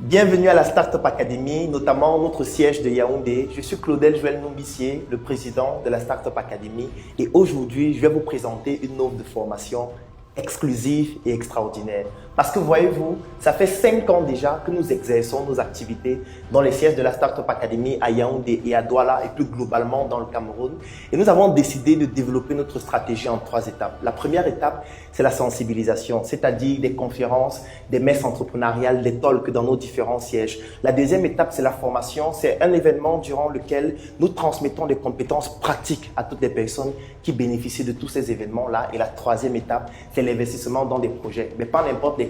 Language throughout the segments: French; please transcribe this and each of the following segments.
Bienvenue à la Startup Academy, notamment notre siège de Yaoundé. Je suis Claudel Joël Nombissier, le président de la Startup Academy et aujourd'hui, je vais vous présenter une offre de formation exclusive et extraordinaire. Parce que voyez-vous, ça fait 5 ans déjà que nous exerçons nos activités dans les sièges de la Startup Academy à Yaoundé et à Douala et plus globalement dans le Cameroun. Et nous avons décidé de développer notre stratégie en 3 étapes. La première étape, c'est la sensibilisation, c'est-à-dire des conférences, des messes entrepreneuriales, des talks dans nos différents sièges. La deuxième étape, c'est la formation. C'est un événement durant lequel nous transmettons des compétences pratiques à toutes les personnes qui bénéficient de tous ces événements-là. Et la troisième étape, c'est l'investissement dans des projets, mais pas n'importe lesquels,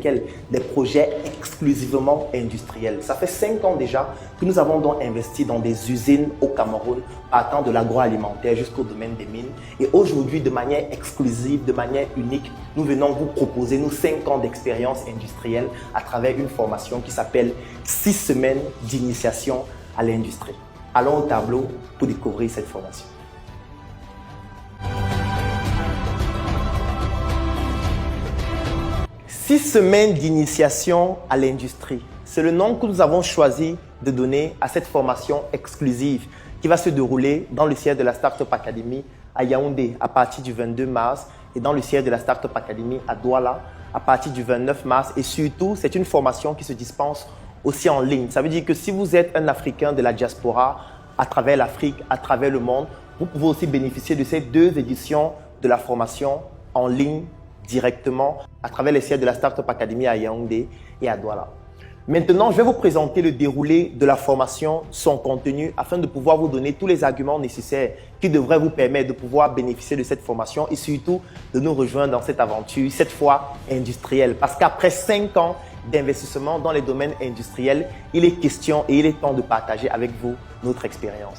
des projets exclusivement industriels. Ça fait 5 ans déjà que nous avons donc investi dans des usines au Cameroun, partant de l'agroalimentaire jusqu'au domaine des mines. Et aujourd'hui, de manière exclusive, de manière unique, nous venons vous proposer nos 5 ans d'expérience industrielle à travers une formation qui s'appelle 6 semaines d'initiation à l'industrie. Allons au tableau pour découvrir cette formation. « 6 semaines d'initiation à l'industrie ». C'est le nom que nous avons choisi de donner à cette formation exclusive qui va se dérouler dans le siège de la Startup Academy à Yaoundé à partir du 22 mars et dans le siège de la Startup Academy à Douala à partir du 29 mars. Et surtout, c'est une formation qui se dispense aussi en ligne. Ça veut dire que si vous êtes un Africain de la diaspora à travers l'Afrique, à travers le monde, vous pouvez aussi bénéficier de ces 2 éditions de la formation en ligne directement à travers les sièges de la Startup Academy à Yaoundé et à Douala. Maintenant, je vais vous présenter le déroulé de la formation, son contenu, afin de pouvoir vous donner tous les arguments nécessaires qui devraient vous permettre de pouvoir bénéficier de cette formation et surtout de nous rejoindre dans cette aventure, cette fois industrielle. Parce qu'après 5 ans d'investissement dans les domaines industriels, il est question et il est temps de partager avec vous notre expérience.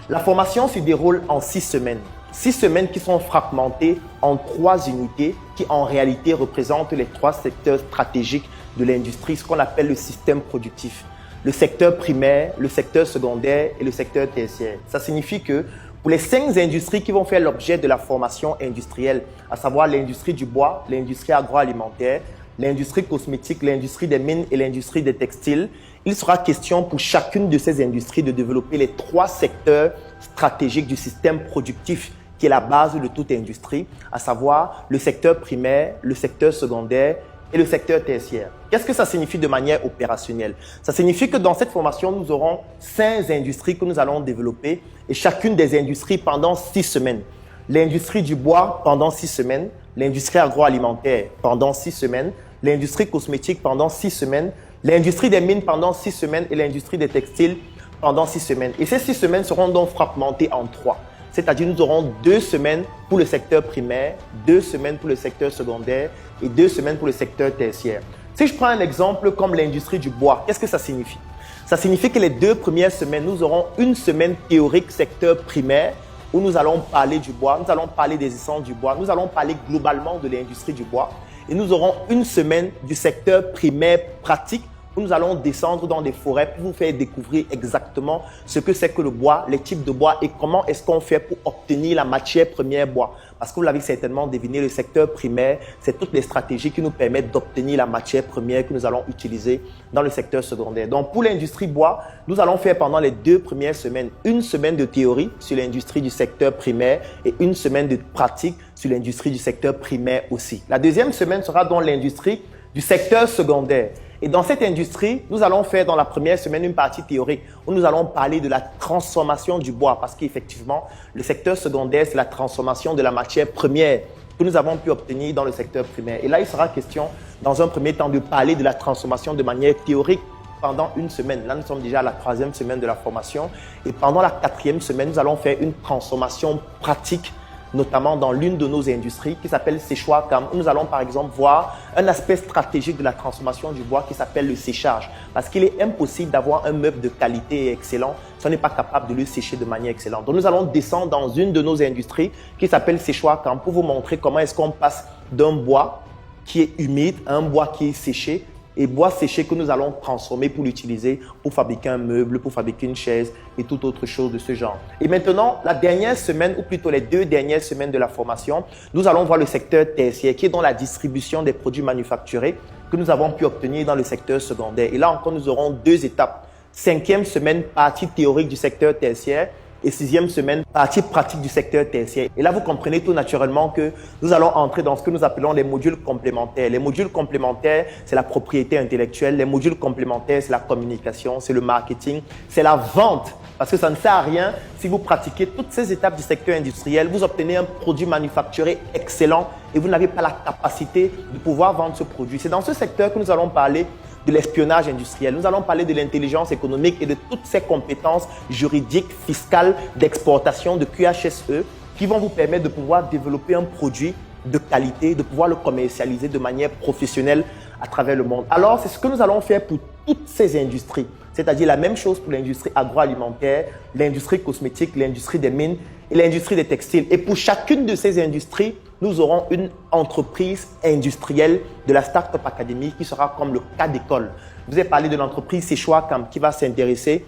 La formation se déroule en 6 semaines. 6 semaines qui sont fragmentées en 3 unités qui en réalité représentent les 3 secteurs stratégiques de l'industrie, ce qu'on appelle le système productif. Le secteur primaire, le secteur secondaire et le secteur tertiaire. Ça signifie que pour les 5 industries qui vont faire l'objet de la formation industrielle, à savoir l'industrie du bois, l'industrie agroalimentaire, l'industrie cosmétique, l'industrie des mines et l'industrie des textiles, il sera question pour chacune de ces industries de développer les 3 secteurs stratégiques du système productif qui est la base de toute industrie, à savoir le secteur primaire, le secteur secondaire et le secteur tertiaire. Qu'est-ce que ça signifie de manière opérationnelle? Ça signifie que dans cette formation, nous aurons 5 industries que nous allons développer et chacune des industries pendant 6 semaines. L'industrie du bois pendant 6 semaines, l'industrie agroalimentaire pendant 6 semaines, l'industrie cosmétique pendant 6 semaines, l'industrie des mines pendant 6 semaines et l'industrie des textiles pendant 6 semaines. Et ces 6 semaines seront donc fragmentées en 3. C'est-à-dire nous aurons 2 semaines pour le secteur primaire, 2 semaines pour le secteur secondaire et 2 semaines pour le secteur tertiaire. Si je prends un exemple comme l'industrie du bois, qu'est-ce que ça signifie? Ça signifie que les 2 premières semaines, nous aurons une semaine théorique secteur primaire où nous allons parler du bois, nous allons parler des essences du bois, nous allons parler globalement de l'industrie du bois et nous aurons une semaine du secteur primaire pratique où nous allons descendre dans des forêts pour vous faire découvrir exactement ce que c'est que le bois, les types de bois et comment est-ce qu'on fait pour obtenir la matière première bois. Parce que vous l'avez certainement deviné, le secteur primaire, c'est toutes les stratégies qui nous permettent d'obtenir la matière première que nous allons utiliser dans le secteur secondaire. Donc pour l'industrie bois, nous allons faire pendant les 2 premières semaines, une semaine de théorie sur l'industrie du secteur primaire et une semaine de pratique sur l'industrie du secteur primaire aussi. La deuxième semaine sera dans l'industrie du secteur secondaire. Et dans cette industrie, nous allons faire dans la première semaine une partie théorique où nous allons parler de la transformation du bois parce qu'effectivement, le secteur secondaire, c'est la transformation de la matière première que nous avons pu obtenir dans le secteur primaire. Et là, il sera question, dans un premier temps, de parler de la transformation de manière théorique pendant une semaine. Là, nous sommes déjà à la 3e semaine de la formation. Et pendant la 4e semaine, nous allons faire une transformation pratique notamment dans l'une de nos industries qui s'appelle Séchoir-Cam. Nous allons par exemple voir un aspect stratégique de la transformation du bois qui s'appelle le séchage. Parce qu'il est impossible d'avoir un meuble de qualité et excellent si on n'est pas capable de le sécher de manière excellente. Donc nous allons descendre dans une de nos industries qui s'appelle Séchoir-Cam pour vous montrer comment est-ce qu'on passe d'un bois qui est humide à un bois qui est séché et bois séché que nous allons transformer pour l'utiliser pour fabriquer un meuble, pour fabriquer une chaise et toute autre chose de ce genre. Et maintenant, la dernière semaine, ou plutôt les 2 dernières semaines de la formation, nous allons voir le secteur tertiaire qui est dans la distribution des produits manufacturés que nous avons pu obtenir dans le secteur secondaire. Et là encore, nous aurons 2 étapes. 5e semaine, partie théorique du secteur tertiaire, et 6e semaine, partie pratique du secteur tertiaire. Et là, vous comprenez tout naturellement que nous allons entrer dans ce que nous appelons les modules complémentaires. Les modules complémentaires, c'est la propriété intellectuelle. Les modules complémentaires, c'est la communication, c'est le marketing, c'est la vente. Parce que ça ne sert à rien si vous pratiquez toutes ces étapes du secteur industriel, vous obtenez un produit manufacturé excellent et vous n'avez pas la capacité de pouvoir vendre ce produit. C'est dans ce secteur que nous allons parler de l'espionnage industriel. Nous allons parler de l'intelligence économique et de toutes ces compétences juridiques, fiscales, d'exportation, de QHSE qui vont vous permettre de pouvoir développer un produit de qualité, de pouvoir le commercialiser de manière professionnelle à travers le monde. Alors, c'est ce que nous allons faire pour toutes ces industries, c'est-à-dire la même chose pour l'industrie agroalimentaire, l'industrie cosmétique, l'industrie des mines et l'industrie des textiles. Et pour chacune de ces industries, nous aurons une entreprise industrielle de la Startup Academy qui sera comme le cas d'école. Je vous ai parlé de l'entreprise Séchoir-Cam qui va s'intéresser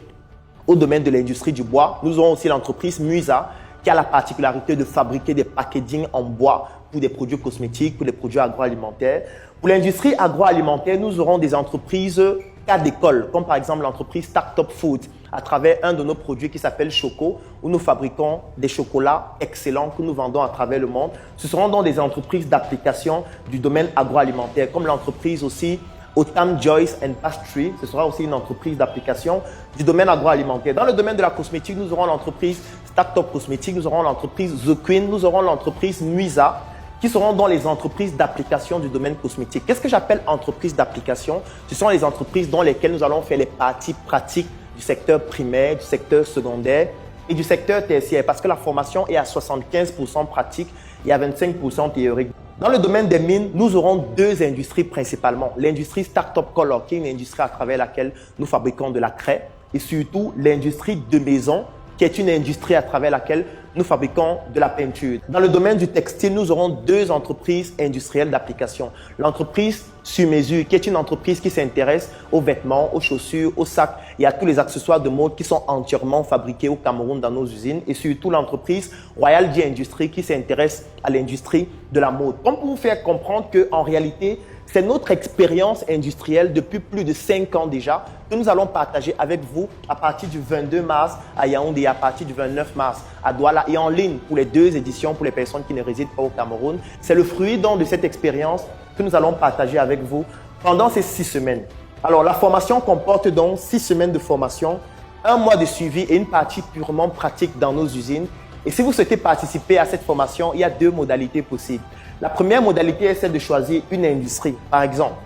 au domaine de l'industrie du bois. Nous aurons aussi l'entreprise Musa qui a la particularité de fabriquer des packaging en bois pour des produits cosmétiques, pour des produits agroalimentaires. Pour l'industrie agroalimentaire, nous aurons des entreprises cas d'école, comme par exemple l'entreprise Startup Food, à travers un de nos produits qui s'appelle Choco, où nous fabriquons des chocolats excellents que nous vendons à travers le monde. Ce seront donc des entreprises d'application du domaine agroalimentaire, comme l'entreprise aussi Otam Joyce and Pastry. Ce sera aussi une entreprise d'application du domaine agroalimentaire. Dans le domaine de la cosmétique, nous aurons l'entreprise Startup Cosmétique, nous aurons l'entreprise The Queen, nous aurons l'entreprise Muisa, qui seront dans les entreprises d'application du domaine cosmétique. Qu'est-ce que j'appelle entreprises d'application? Ce sont les entreprises dans lesquelles nous allons faire les parties pratiques du secteur primaire, du secteur secondaire et du secteur tertiaire, parce que la formation est à 75% pratique et à 25% théorique. Dans le domaine des mines, nous aurons 2 industries principalement. L'industrie Startup Color, qui est une industrie à travers laquelle nous fabriquons de la craie, et surtout l'industrie de maison, qui est une industrie à travers laquelle nous fabriquons de la peinture. Dans le domaine du textile, nous aurons 2 entreprises industrielles d'application. L'entreprise Sur Mesure, qui est une entreprise qui s'intéresse aux vêtements, aux chaussures, aux sacs et à tous les accessoires de mode qui sont entièrement fabriqués au Cameroun dans nos usines. Et surtout l'entreprise Royal G Industries qui s'intéresse à l'industrie de la mode. Comme pour vous faire comprendre qu'en réalité, c'est notre expérience industrielle depuis plus de 5 ans déjà que nous allons partager avec vous à partir du 22 mars à Yaoundé et à partir du 29 mars à Douala et en ligne pour les 2 éditions pour les personnes qui ne résident pas au Cameroun. C'est le fruit donc de cette expérience que nous allons partager avec vous pendant ces 6 semaines. Alors, la formation comporte donc 6 semaines de formation, 1 mois de suivi et une partie purement pratique dans nos usines. Et si vous souhaitez participer à cette formation, il y a 2 modalités possibles. La première modalité est celle de choisir une industrie. Par exemple,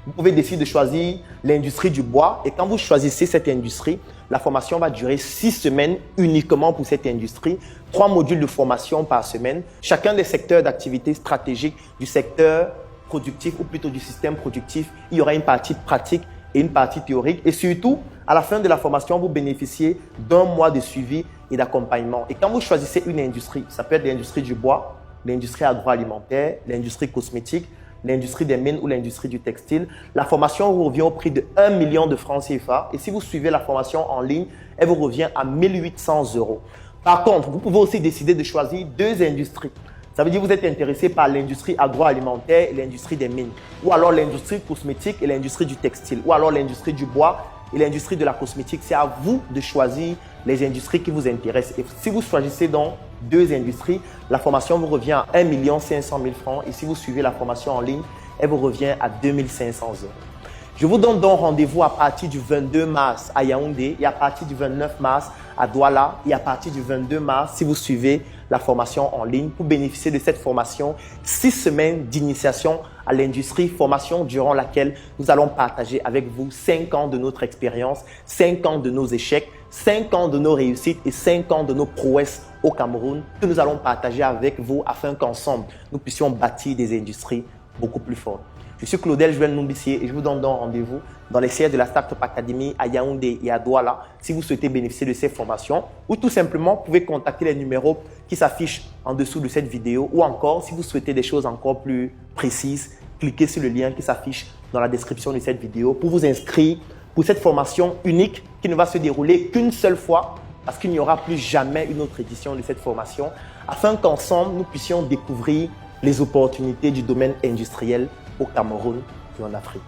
vous pouvez décider de choisir l'industrie du bois et quand vous choisissez cette industrie, la formation va durer 6 semaines uniquement pour cette industrie, 3 modules de formation par semaine. Chacun des secteurs d'activité stratégique du secteur productif ou plutôt du système productif, il y aura une partie pratique et une partie théorique. Et surtout, à la fin de la formation, vous bénéficiez d'1 mois de suivi et d'accompagnement. Et quand vous choisissez une industrie, ça peut être l'industrie du bois, l'industrie agroalimentaire, l'industrie cosmétique, l'industrie des mines ou l'industrie du textile. La formation vous revient au prix de 1 million de francs CFA. Et si vous suivez la formation en ligne, elle vous revient à 1 800 €. Par contre, vous pouvez aussi décider de choisir 2 industries. Ça veut dire que vous êtes intéressé par l'industrie agroalimentaire et l'industrie des mines. Ou alors l'industrie cosmétique et l'industrie du textile. Ou alors l'industrie du bois et l'industrie de la cosmétique. C'est à vous de choisir les industries qui vous intéressent. Et si vous choisissez donc 2 industries, la formation vous revient à 1 500 000 francs. Et si vous suivez la formation en ligne, elle vous revient à 2 500 €. Je vous donne donc rendez-vous à partir du 22 mars à Yaoundé et à partir du 29 mars à Douala et à partir du 22 mars si vous suivez la formation en ligne pour bénéficier de cette formation 6 semaines d'initiation à l'industrie, formation durant laquelle nous allons partager avec vous 5 ans de notre expérience, 5 ans de nos échecs, 5 ans de nos réussites et 5 ans de nos prouesses au Cameroun que nous allons partager avec vous afin qu'ensemble nous puissions bâtir des industries beaucoup plus fortes. Je suis Claudel Joël Numbissier et je vous donne donc rendez-vous dans les sièges de la Startup Academy à Yaoundé et à Douala si vous souhaitez bénéficier de ces formations ou tout simplement vous pouvez contacter les numéros qui s'affichent en dessous de cette vidéo ou encore si vous souhaitez des choses encore plus précises, cliquez sur le lien qui s'affiche dans la description de cette vidéo pour vous inscrire pour cette formation unique qui ne va se dérouler qu'une seule fois parce qu'il n'y aura plus jamais une autre édition de cette formation afin qu'ensemble, nous puissions découvrir les opportunités du domaine industriel au Cameroun et en Afrique.